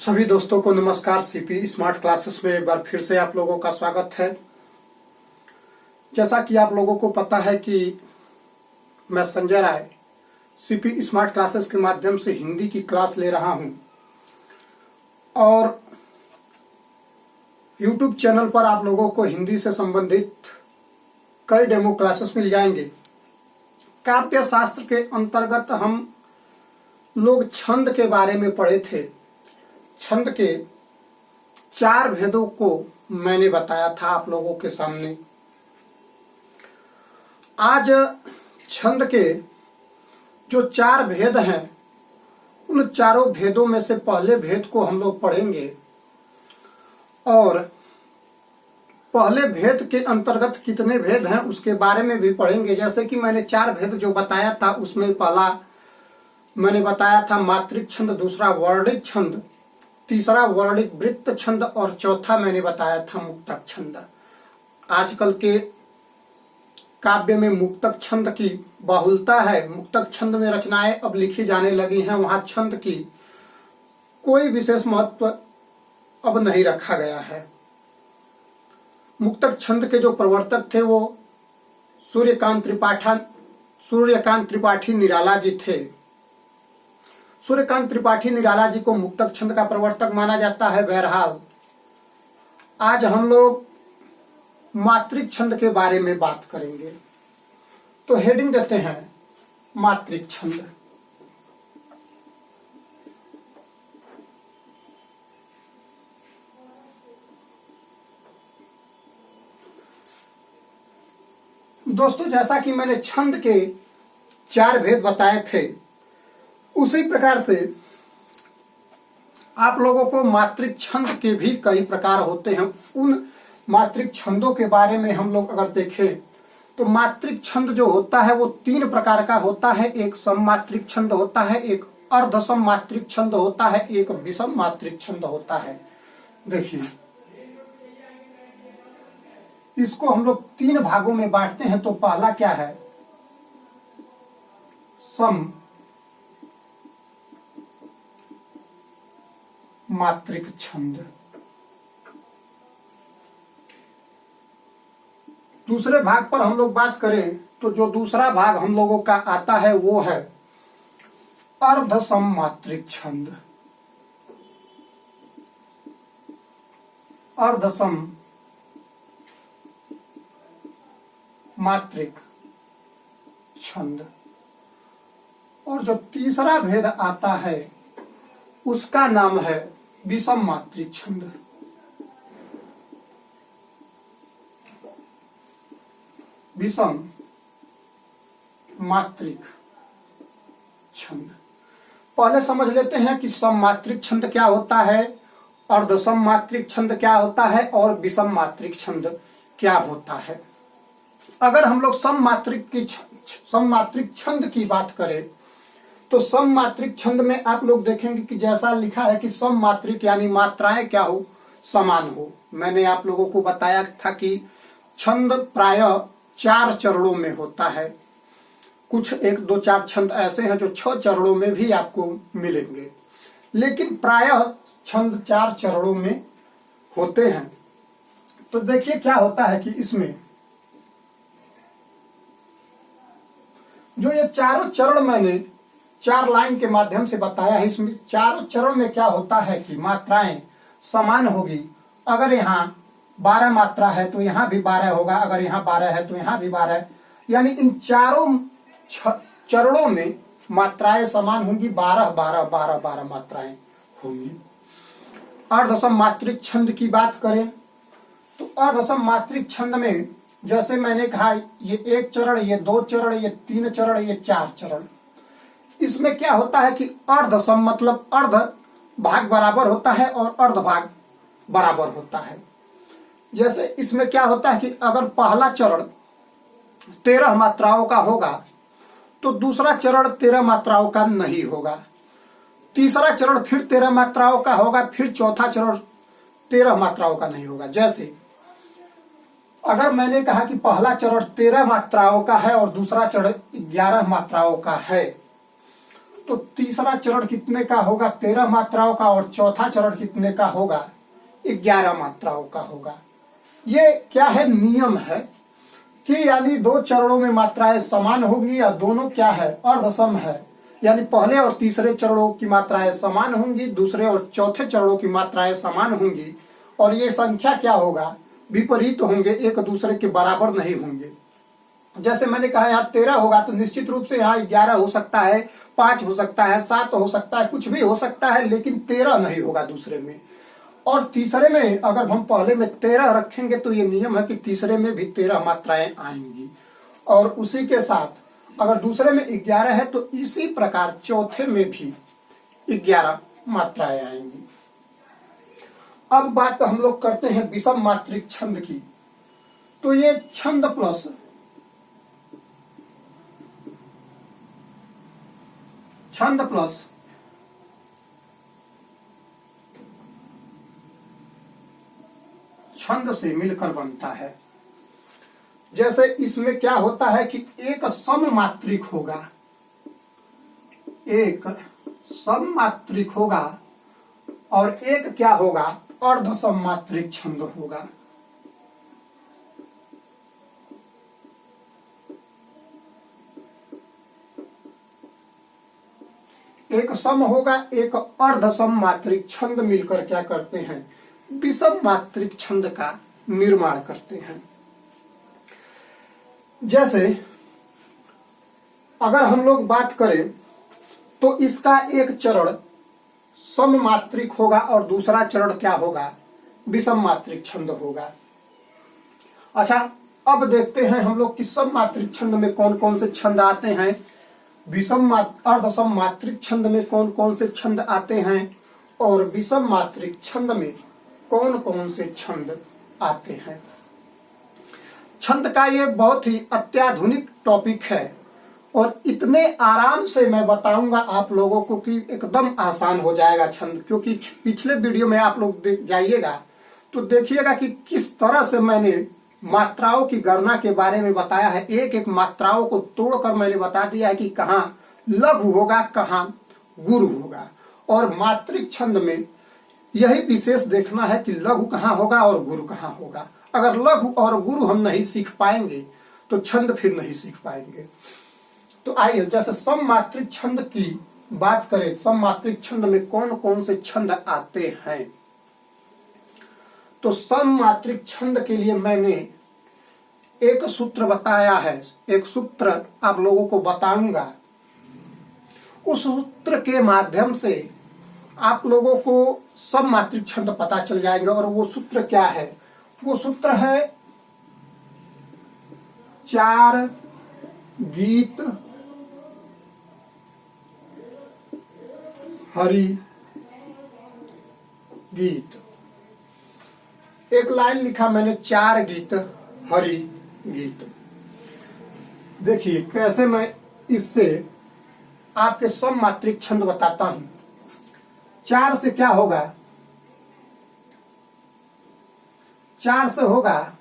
सभी दोस्तों को नमस्कार। सीपी स्मार्ट क्लासेस में एक बार फिर से आप लोगों का स्वागत है। जैसा कि आप लोगों को पता है कि मैं Sanjay Rai CP smart classes के माध्यम से हिंदी की क्लास ले रहा हूं और YouTube चैनल पर आप लोगों को हिंदी से संबंधित कई डेमो क्लासेस मिल जाएंगे। काव्य शास्त्र के अंतर्गत हम लोग छंद के बारे में पढ़े थे। छंद के 4 भेदों को मैंने बताया था आप लोगों के सामने। आज छंद के जो 4 भेद हैं उन चारों भेदों में से पहले भेद को हम लोग पढ़ेंगे और पहले भेद के अंतर्गत कितने भेद हैं उसके बारे में भी पढ़ेंगे। जैसे कि मैंने 4 भेद जो बताया था उसमें पहला मैंने बताया था मात्रिक छंद, दूसरा वर्णिक छंद, तीसरा वर्णिक वृत्त छंद और चौथा मैंने बताया था मुक्तक छंद। आजकल के काव्य में मुक्तक छंद की बाहुलता है। मुक्तक छंद में रचनाएं अब लिखी जाने लगी हैं, वहां छंद की कोई विशेष महत्व अब नहीं रखा गया है। मुक्तक छंद के जो प्रवर्तक थे वो सूर्यकांत त्रिपाठी निराला जी थे। सूर्यकांत त्रिपाठी निराला जी को मुक्तक छंद का प्रवर्तक माना जाता है। बहरहाल आज हम लोग मात्रिक छंद के बारे में बात करेंगे। तो हेडिंग देते हैं मात्रिक छंद। दोस्तों, जैसा कि मैंने छंद के 4 भेद बताए थे उसी प्रकार से आप लोगों को मात्रिक छंद के भी कई प्रकार होते हैं। उन मात्रिक छंदों के बारे में हम लोग अगर देखें तो मात्रिक छंद जो होता है वो 3 प्रकार का होता है। एक सममात्रिक छंद होता है, एक अर्धसम मात्रिक छंद होता है, एक विषम मात्रिक छंद होता है। देखिए, इसको हम लोग 3 भागों में बांटते हैं। तो पहला क्या है? सम मात्रिक छंद। दूसरे भाग पर हम लोग बात करें तो जो दूसरा भाग हम लोगों का आता है वो है अर्धसम मात्रिक छंद। अर्धसम मात्रिक छंद। और जो तीसरा भेद आता है उसका नाम है विषम मात्रिक छंद। विषम मात्रिक छंद। पहले समझ लेते हैं कि सम मात्रिक छंद क्या होता है, अर्धसम मात्रिक छंद क्या होता है और विषम मात्रिक छंद क्या होता है। अगर हम लोग सम मात्रिक छंद की बात करें तो सम मात्रिक छंद में आप लोग देखेंगे कि जैसा लिखा है कि सम मात्रिक यानी मात्राएं क्या हो, समान हो। मैंने आप लोगों को बताया था कि छंद प्रायः 4 चरणों में होता है। कुछ 1, 2, 4 छंद ऐसे हैं जो 6 चरणों में भी आपको मिलेंगे, लेकिन प्रायः छंद 4 चरणों में होते हैं। तो देखिए क्या होता है कि इसमें जो ये चारों चरण मैंने 4 लाइन के माध्यम से बताया है, इसमें चारों चरण में क्या होता है कि मात्राएं समान होगी। अगर यहाँ 12 मात्रा है तो यहाँ भी 12 होगा, अगर यहाँ 12 है तो यहाँ भी 12, यानी इन चारों चरणों में मात्राएं समान होंगी। 12 12 12 12 मात्राएं होंगी। अर्धसम मात्रिक छंद की बात करें तो अर्धसम मात्रिक छंद में जैसे मैंने कहा ये 1 चरण, ये 2 चरण, ये 3 चरण, ये 4 चरण। इसमें क्या होता है कि अर्धसम मतलब अर्ध भाग बराबर होता है और अर्ध भाग बराबर होता है। जैसे इसमें क्या होता है कि अगर पहला चरण 13 मात्राओं का होगा तो दूसरा चरण 13 मात्राओं का नहीं होगा, तीसरा चरण फिर 13 मात्राओं का होगा, फिर चौथा चरण 13 मात्राओं का नहीं होगा। जैसे अगर मैंने कहा कि पहला चरण 13 मात्राओं का है और दूसरा चरण 11 मात्राओं का है तो तीसरा चरण कितने का होगा? 13 मात्राओं का, और चौथा चरण कितने का होगा? 11 मात्राओं का होगा। ये क्या है? नियम है कि यानी दो चरणों में मात्राएं समान होंगी, या दोनों क्या है? अर्धसम है, यानी पहले और तीसरे चरणों की मात्राएं समान होंगी, दूसरे और चौथे चरणों की मात्राएं समान होंगी, और ये संख्या क्या होगा? विपरीत होंगे, एक दूसरे के बराबर नहीं होंगे। जैसे मैंने कहा यहाँ 13 होगा तो निश्चित रूप से यहाँ 11 हो सकता है, 5 हो सकता है, 7 हो सकता है, कुछ भी हो सकता है, लेकिन 13 नहीं होगा दूसरे में। और तीसरे में अगर हम पहले में 13 रखेंगे तो ये नियम है कि तीसरे में भी 13 मात्राएं आएंगी, और उसी के साथ अगर दूसरे में 11 है तो इसी प्रकार चौथे में भी 11 मात्राएं आएंगी। अब बात हम लोग करते हैं विषम मात्रिक छंद की। तो ये छंद प्लस छंद से मिलकर बनता है। जैसे इसमें क्या होता है कि एक सममात्रिक होगा, एक सममात्रिक होगा, और एक क्या होगा? अर्ध सममात्रिक छंद होगा। एक सम होगा, एक अर्ध सममात्रिक छंद मिलकर क्या करते हैं? विषम मात्रिक छंद का निर्माण करते हैं। जैसे अगर हम लोग बात करें तो इसका एक चरण सममात्रिक होगा और दूसरा चरण क्या होगा? विषम मात्रिक छंद होगा। अच्छा, अब देखते हैं हम लोग कि सममात्रिक छंद में कौन कौन से छंद आते हैं, अर्ध सममात्रिक छंद में कौन कौन से छंद आते हैं, और विषम मात्रिक छंद में कौन कौन से छंद आते हैं। छंद का ये बहुत ही अत्याधुनिक टॉपिक है, और इतने आराम से मैं बताऊंगा आप लोगों को कि एकदम आसान हो जाएगा छंद। क्योंकि पिछले वीडियो में आप लोग देख जाइएगा तो देखिएगा कि किस तरह से मैंने मात्राओं की गणना के बारे में बताया है। एक एक मात्राओं को तोड़कर मैंने बता दिया है कि कहाँ लघु होगा, कहाँ गुरु होगा। और मात्रिक छंद में यही विशेष देखना है कि लघु कहाँ होगा और गुरु कहाँ होगा। अगर लघु और गुरु हम नहीं सीख पाएंगे तो छंद फिर नहीं सीख पाएंगे। तो आइए, जैसे सममात्रिक छंद की बात करें, सममात्रिक छंद में कौन कौन से छंद आते हैं। तो सममात्रिक छंद के लिए मैंने एक सूत्र बताया है, एक सूत्र आप लोगों को बताऊंगा। उस सूत्र के माध्यम से आप लोगों को सममात्रिक छंद पता चल जाएंगे। और वो सूत्र क्या है? वो सूत्र है 4 गीत हरि गीत। एक लाइन लिखा मैंने, 4 गीत हरि गीत। देखिए कैसे मैं इससे आपके सममात्रिक छंद बताता हूं। 4 से क्या होगा? 4 से होगा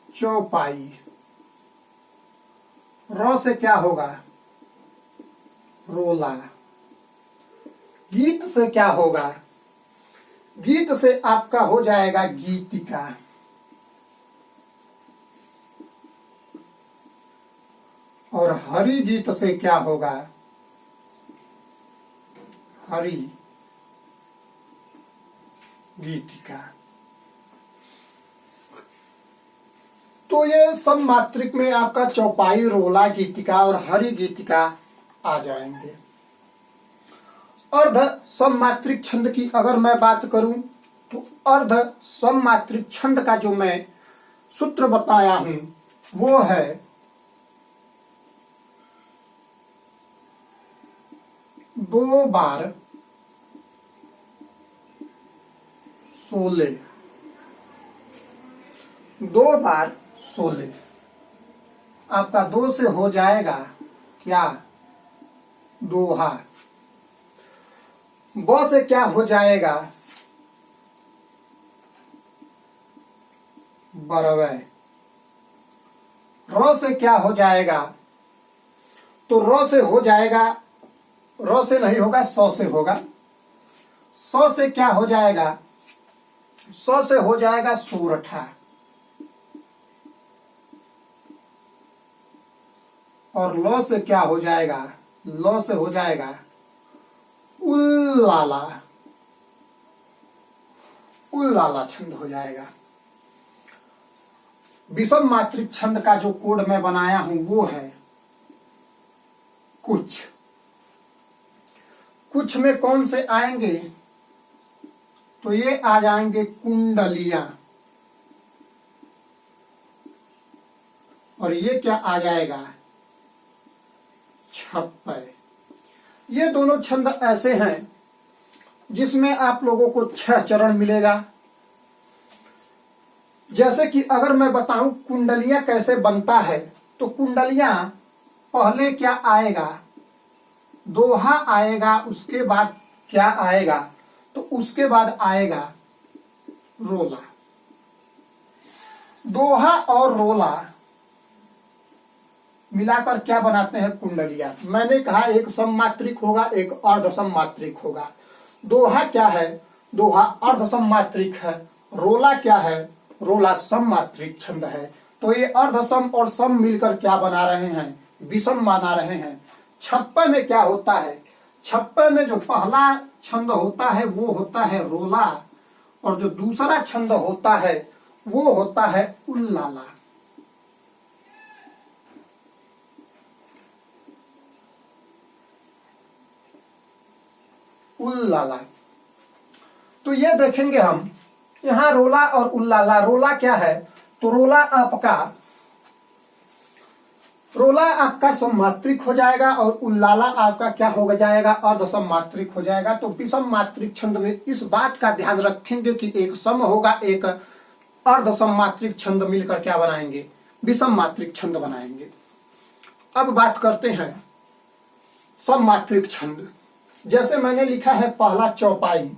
चौपाई। र से क्या होगा? रोला। गीत से क्या होगा? गीत से आपका हो जाएगा गीतिका। और हरि गीत से क्या होगा? हरि गीतिका। तो ये सममात्रिक में आपका चौपाई, रोला, गीतिका और हरि गीतिका आ जाएंगे। अर्ध सममात्रिक छंद की अगर मैं बात करूं तो अर्ध सममात्रिक छंद का जो मैं सूत्र बताया हूं वो है 2 बार 16। 2 बार 16 आपका 2 से हो जाएगा क्या? दोहा। ब से क्या हो जाएगा? बरवे। र से क्या हो जाएगा? तो र से हो जाएगा, र से नहीं होगा, स से होगा। स से क्या हो जाएगा, स से हो जाएगा सोरठा, और ल से क्या हो जाएगा, ल से हो जाएगा उल्लाला, उल्लाला छंद हो जाएगा। विषम मात्रिक छंद का जो कोड मैं बनाया हूं वो है कुछ। कुछ में कौन से आएंगे, तो ये आ जाएंगे कुंडलियां, और ये क्या आ जाएगा, छप्पे। ये दोनों छंद ऐसे हैं जिसमें आप लोगों को 6 चरण मिलेगा। जैसे कि अगर मैं बताऊं कुंडलियां कैसे बनता है, तो कुंडलियां पहले क्या आएगा, दोहा आएगा, उसके बाद क्या आएगा, तो उसके बाद आएगा रोला। दोहा और रोला मिलाकर क्या बनाते हैं, कुंडलियां। मैंने कहा एक सममात्रिक होगा, एक अर्ध सममात्रिक होगा। दोहा क्या है, दोहा अर्ध सममात्रिक है। रोला क्या है, रोला सममात्रिक छंद है। तो ये अर्ध सम और सम मिलकर क्या बना रहे हैं, विषम बना रहे हैं। छप्पे में क्या होता है, छप्पे में जो पहला छंद होता है वो होता है रोला, और जो दूसरा छंद होता है वो होता है उल्लाला। उल्लाला, तो ये देखेंगे हम यहां रोला और उल्लाला। रोला क्या है, तो रोला आपका सममात्रिक हो जाएगा, और उल्लाला आपका क्या हो जाएगा, अर्ध सममात्रिक हो जाएगा। तो विषम मात्रिक छंद में इस बात का ध्यान रखेंगे कि एक सम होगा, एक अर्ध सममात्रिक छंद मिलकर क्या बनाएंगे, विषम मात्रिक छंद बनाएंगे। अब बात करते हैं सममात्रिक छंद। जैसे मैंने लिखा है पहला चौपाई,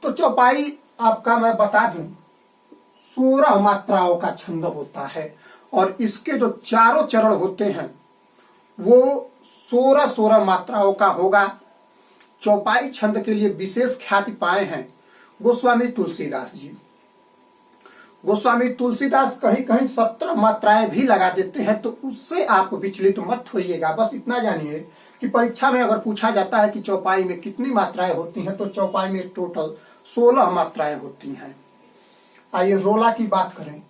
तो चौपाई आपका मैं बता दूं 16 मात्राओं का छंद होता है, और इसके जो चारों चरण होते हैं वो 16 मात्राओं का होगा। चौपाई छंद के लिए विशेष ख्याति पाए हैं गोस्वामी तुलसीदास जी। गोस्वामी तुलसीदास कहीं कहीं 17 मात्राएं भी लगा देते हैं, तो उससे आप विचलित मत होइएगा। बस इतना जानिए कि परीक्षा में अगर पूछा जाता है कि चौपाई में कितनी मात्राएं होती हैं, तो चौपाई में टोटल 16 मात्राएं होती हैं। आइए रोला की बात करें,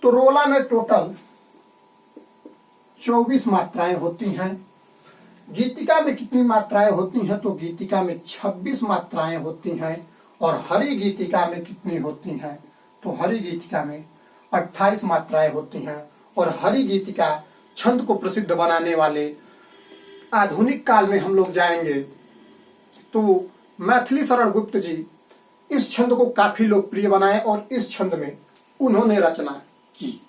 तो रोला में टोटल 24 मात्राएं होती हैं। गीतिका में कितनी मात्राएं होती हैं, तो गीतिका में 26 मात्राएं होती हैं। और हरि गीतिका में कितनी होती हैं, तो हरि गीतिका में 28 मात्राएं होती हैं। और हरि गीतिका छंद को प्रसिद्ध बनाने वाले आधुनिक काल में हम लोग जाएंगे तो मैथिली शरण गुप्त जी इस छंद को काफी लोकप्रिय बनाए, और इस छंद में उन्होंने रचना की।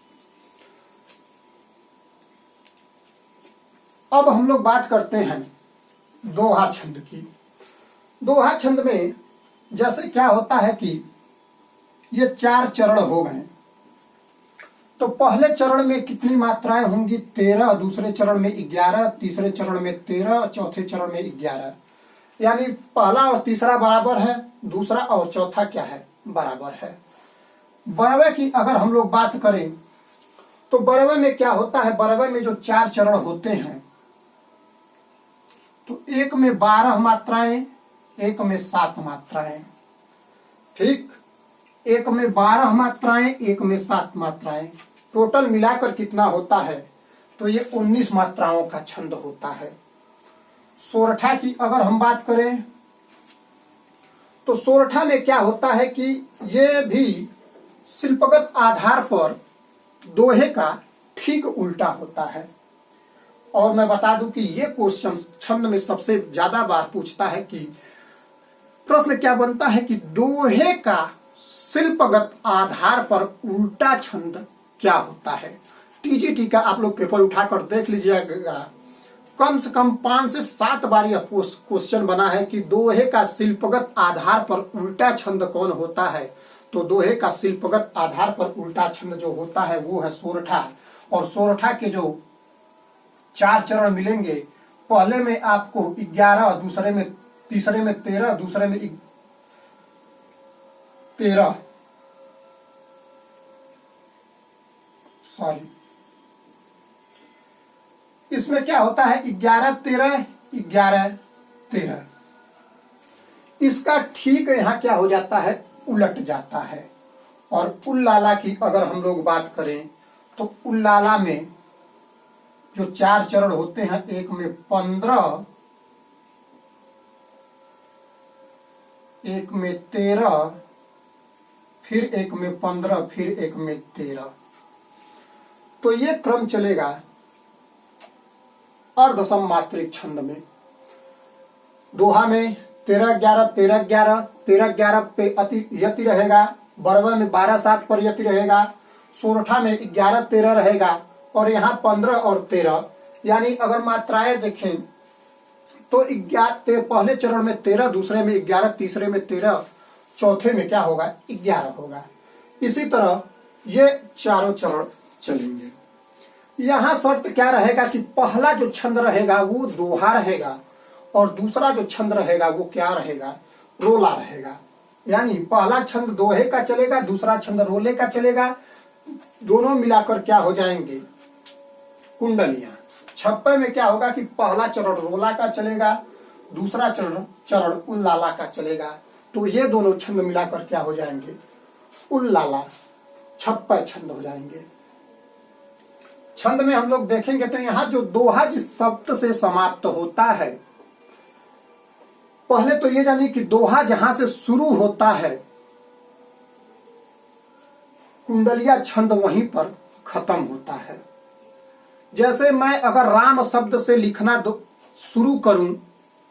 अब हम लोग बात करते हैं दोहा छंद की। दोहा छंद में जैसे क्या होता है कि ये 4 चरण हो गए, तो पहले चरण में कितनी मात्राएं होंगी, 13, दूसरे चरण में 11, तीसरे चरण में 13, चौथे चरण में 11। यानी पहला और तीसरा बराबर है, दूसरा और चौथा क्या है, बराबर है। बरवे की अगर हम लोग बात करें तो बरवे में क्या होता है, बरवे में जो 4 चरण होते हैं, तो एक में 12 मात्राएं, एक में 7 मात्राएं, ठीक, एक में 12 मात्राएं, एक में 7 मात्राएं, टोटल मिलाकर कितना होता है, तो ये 19 मात्राओं का छंद होता है। सोरठा की अगर हम बात करें तो सोरठा में क्या होता है कि ये भी शिल्पगत आधार पर दोहे का ठीक उल्टा होता है। और मैं बता दूं कि ये क्वेश्चन छंद में सबसे ज्यादा बार पूछता है कि प्रश्न क्या बनता है कि दोहे का शिल्पगत आधार पर उल्टा छंद क्या होता है। टीजीटी का आप लोग पेपर उठाकर देख लीजिएगा, कम से कम 5 से 7 बार यह क्वेश्चन बना है कि दोहे का शिल्पगत आधार पर उल्टा छंद कौन होता है। तो दोहे का शिल्पगत आधार पर उल्टा छंद जो होता है वो है सोरठा। और सोरठा के जो 4 चरण मिलेंगे पहले में आपको 11, दूसरे में, तीसरे में 13, दूसरे में 13, सॉरी, इसमें क्या होता है 11 13 11 13। इसका ठीक यहाँ क्या हो जाता है, उलट जाता है। और उल्लाला की अगर हम लोग बात करें तो उल्लाला में जो 4 चरण होते हैं, एक में 15, एक में 13, फिर एक में 15, फिर एक में 13, तो ये क्रम चलेगा अर्धसम मात्रिक छंद में। दोहा में 13 11 13 11 13 11 पे यति रहेगा, बरवा में 12 7 पर यति रहेगा, सोरठा में 11 13 रहेगा, और यहाँ 15 और 13, यानी अगर मात्राएं देखें तो पहले चरण में 13, दूसरे में 11, तीसरे में 13, चौथे में क्या होगा 11 होगा। इसी तरह ये चारों चरण चलेंगे। यहाँ शर्त क्या रहेगा कि पहला जो छंद रहेगा वो दोहा रहेगा, और दूसरा जो छंद रहेगा वो क्या रहेगा, रोला रहेगा। यानी पहला छंद दोहे का चलेगा, दूसरा छंद रोले का चलेगा, दोनों मिलाकर क्या हो जाएंगे, कुंडलियां। छप्पे में क्या होगा कि पहला चरण रोला का चलेगा, दूसरा चरण उल्लाला का चलेगा, तो ये दोनों छंद मिलाकर क्या हो जाएंगे, उल्लाला, छप्पे छंद हो जाएंगे। छंद में हम लोग देखेंगे तो यहाँ जो दोहा जिस शब्द से समाप्त होता है, पहले तो ये जानिए कि दोहा जहां से शुरू होता है, कुंडलिया छंद वहीं पर खत्म होता है। जैसे मैं अगर राम शब्द से लिखना शुरू करूं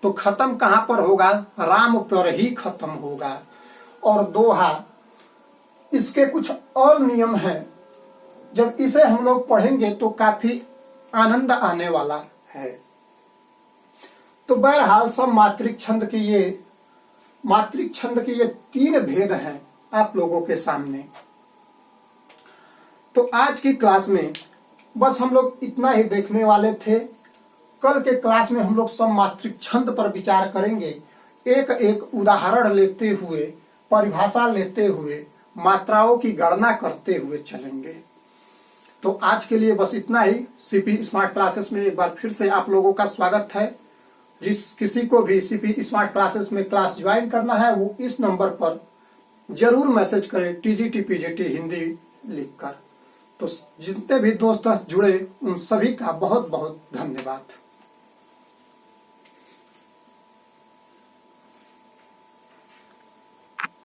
तो खत्म कहां पर होगा, राम पर ही खत्म होगा। और दोहा, इसके कुछ और नियम हैं, जब इसे हम लोग पढ़ेंगे तो काफी आनंद आने वाला है। तो बहरहाल सब मात्रिक छंद के ये 3 भेद हैं आप लोगों के सामने। तो आज की क्लास में बस हम लोग इतना ही देखने वाले थे। कल के क्लास में हम लोग सब मात्रिक छंद पर विचार करेंगे, एक एक उदाहरण लेते हुए, परिभाषा लेते हुए, मात्राओं की गणना करते हुए चलेंगे। तो आज के लिए बस इतना ही। सीपी स्मार्ट क्लासेस में एक बार फिर से आप लोगों का स्वागत है। जिस किसी को भी सीपी स्मार्ट क्लासेस में क्लास ज्वाइन करना है वो इस नंबर पर जरूर मैसेज करें, टीजीटी पीजीटी हिंदी लिखकर। तो जितने भी दोस्त जुड़े उन सभी का बहुत बहुत धन्यवाद।